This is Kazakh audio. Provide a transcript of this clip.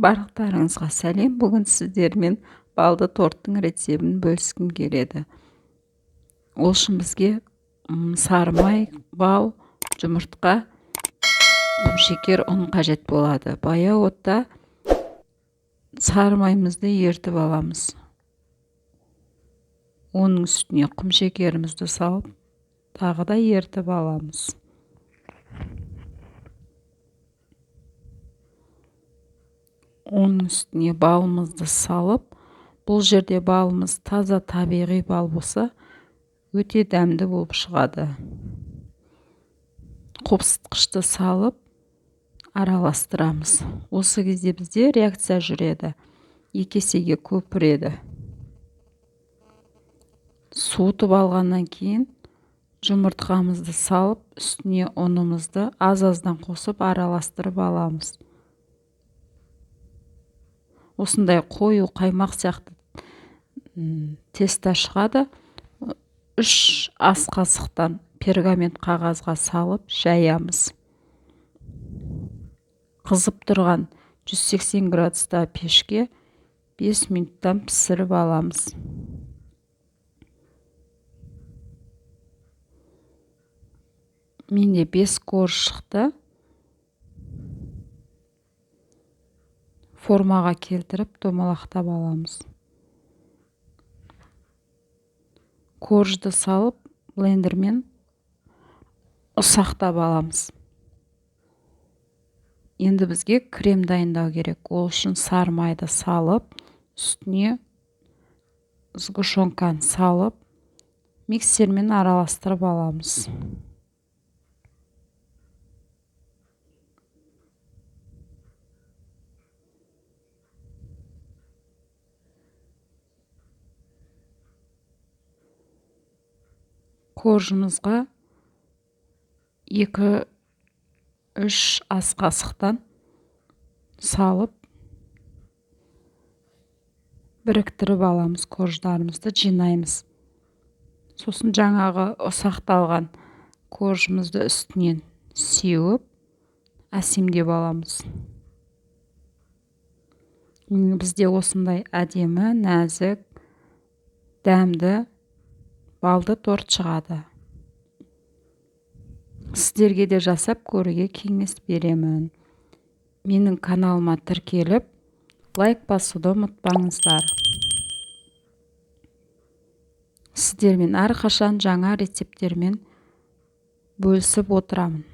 Барлықтарыңызға сәлем. Бүгін сіздермен балды торттың рецебін бөліскім келеді. Ол үшін бізге сары май, бал, жұмыртқа, шекер, ұн қажет болады. Баяу отта сары майымызды ертіп аламыз. Оның үстіне құм шекерімізді салып, тағы да ертіп аламыз. Оның үстіне балымызды салып, бұл жерде балымыз таза табиғи бал болса, өте дәмді болып шығады. Қопсытқышты салып, араластырамыз. Осы кезде бізде реакция жүреді. 2 есеге көпіреді. Суытып алғаннан кейін жұмыртқамызды салып, үстіне ұнымызды аз-аздан қосып араластырып аламыз. Осындай қою қаймақ сияқты теста шығады. 3 ас қасықтан пергамент қағазға салып жаямыз. Қызып тұрған 180 градуста пешке 5 минуттан пісіріп аламыз. Менде 5 корж шықты. Формаға келтіріп домалақтап аламыз. Коржды салып, блендермен ұсақтап аламыз. Енді бізге крем дайындау керек. Ол үшін сары майды салып, үстіне сгущенканы салып, миксермен араластырып аламыз. Коржымызға 2-3 ас қасықтан салып, біріктіріп аламыз, корждарымызды жинаймыз. Сосын жаңағы ұсақталған коржымызды үстінен сеуіп, әсемдеп аламыз. Бізде осындай әдемі, нәзік, дәмді балды торт шығады. Сіздерге де жасап көруге кеңес беремін. Менің каналыма тіркеліп, лайк басуды ұмытпаңыздар. Сіздермен әрқашан жаңа рецептермен бөлісіп отырамын.